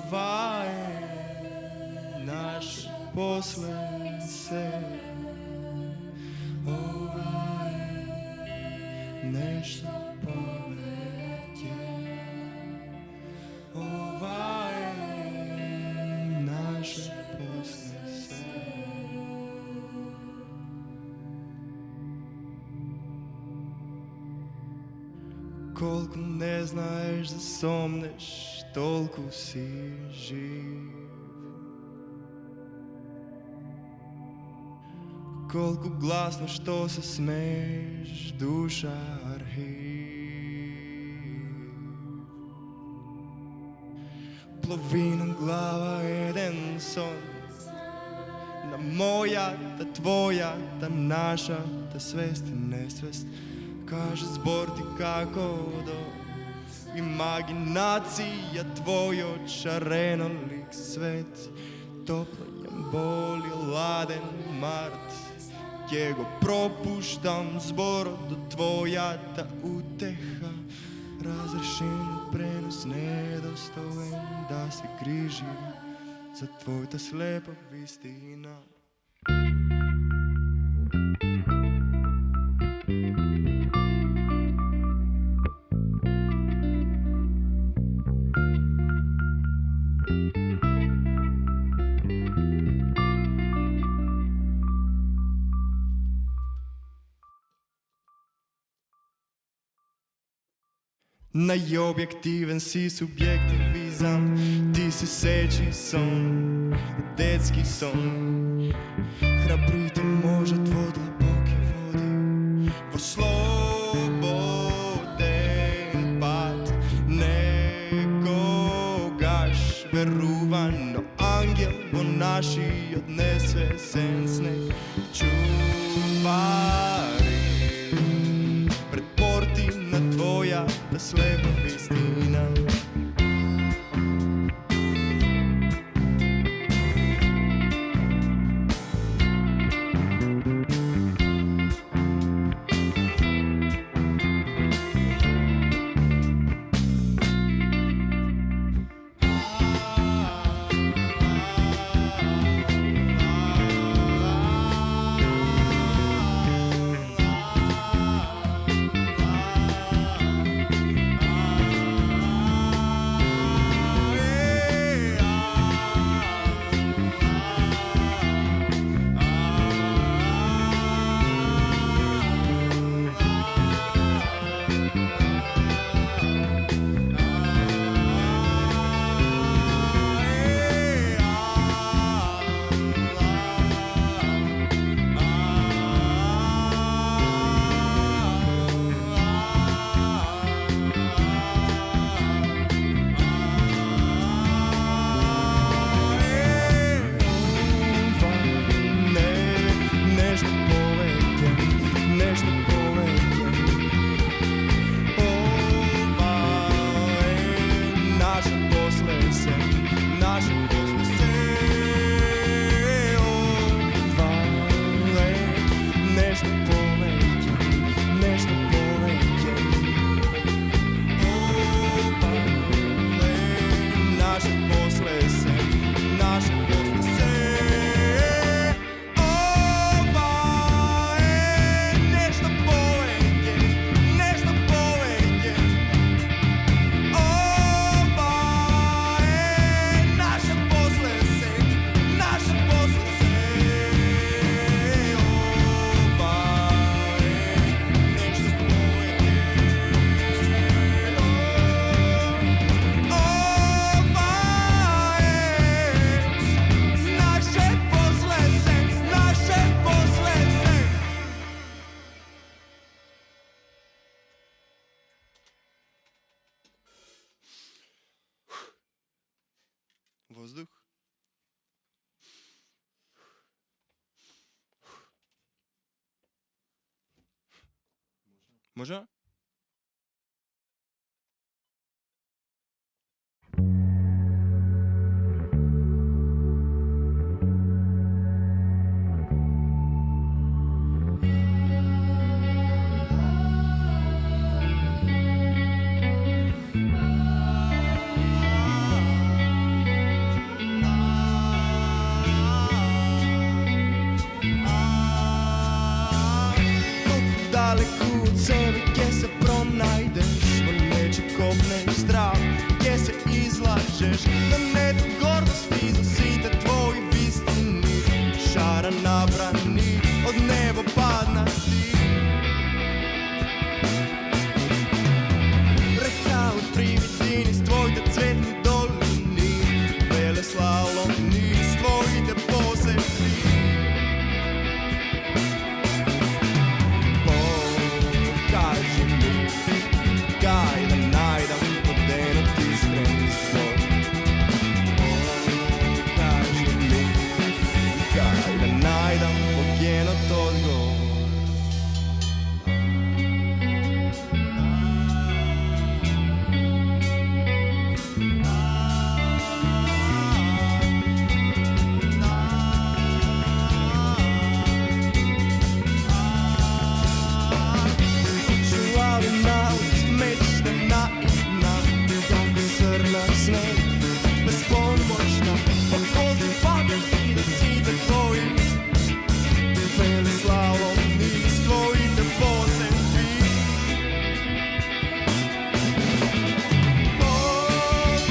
ова е наш после се. Ова е нешто повеќе. Ова е наш после се. Колку не знаеш да сомнеш, толку си жив. Колку гласно што се смееш, душа архив. Половина глава, еден сон, на мојата, твојата, нашата свест и несвест. Каже збор ти како до имагинација твојот шарено лик свет. Топла јамболи, ладен март, ќе го пропуштам зборот до твојата утеха. Разрешен пренос недостоен да се грижи за твојата слепа вистина. Најобјективен си субјективизам, ти се сечи сон, детски сон. Храбрите можат во длабоки води, во слободен пат. Некогаш верува, но ангел во нашиот несвесен снег. Чувари пред порти на твојата слепа вистина. Воздух. Може? од себе ќе се пронајдеш, во нече копнеш страв, ќе се излажеш на нето гордости за сите твои вистини. Шара набрани од небо падна ти. Река од привидини с твоите цветни долини, веле слаломни с твоите посети. Покажи ми кај да најдам воденот искрен збор. Покажи ми кај да најдам погенот одговор. Безпомощна, покози падаш и да сите твои веле слаломни с твоите посети. Покажи ми кај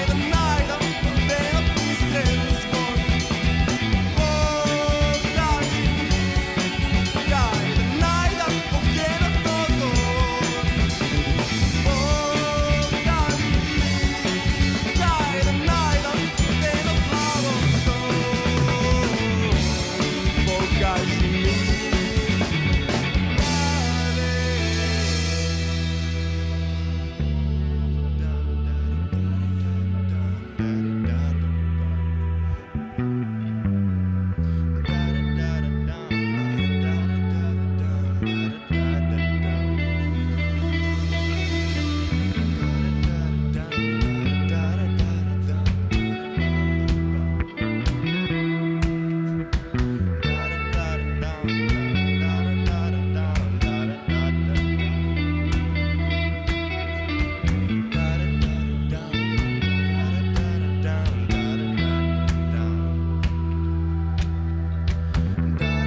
да најдам воденот искрен збор. Покажи ми кај да најдам погенот одговор. Покажи ми кај да најдам воденот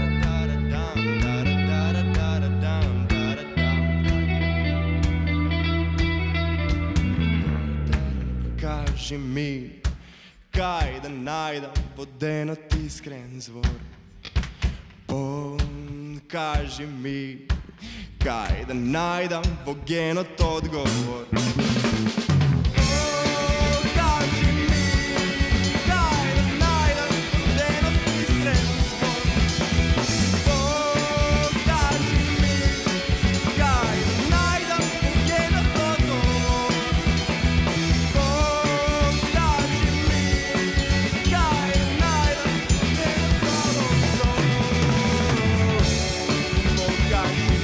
благослов. Покажи ми Кажи ми кај да најдам воденот искрен збор. Покажи ми кај да најдам погенот одговор. Покажи ми кај да најдам воденот искрен збор. Покажи ми кај да најдам погенот одговор. Покажи ми кај да најдам воденот благослов. Покажи ми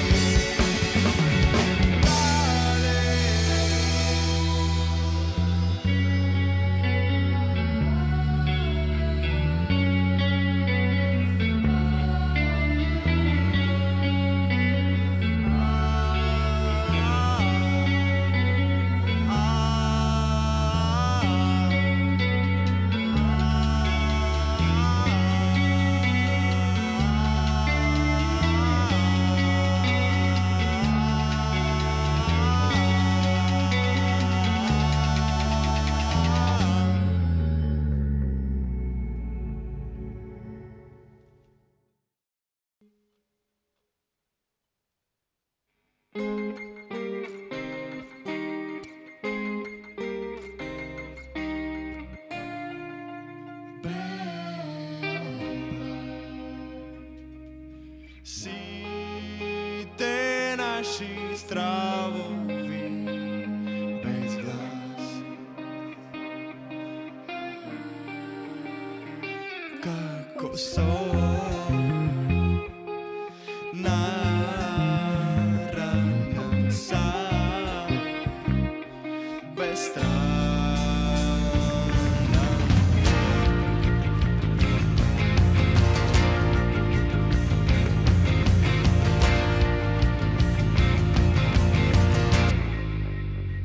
Сите наши стравови без глас, како сон наранен сам, без страна.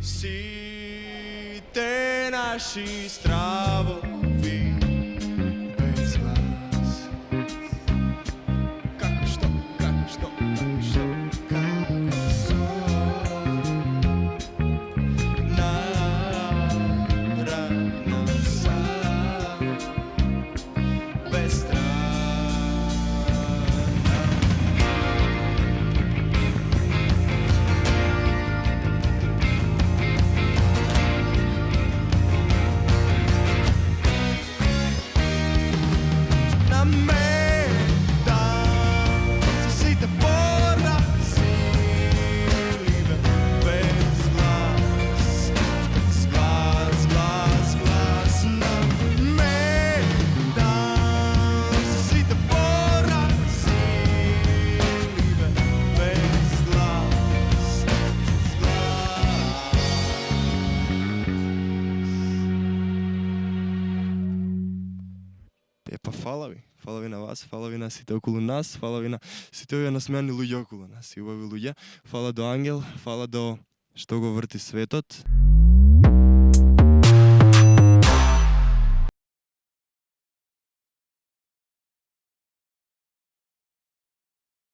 Сите наши стравови без глас, како што Па фала ви на вас, фала ви на сите околу нас, фала ви на сите овие насмеани луѓе околу нас, и убави луѓе. Фала до Ангел, фала до што го врти светот.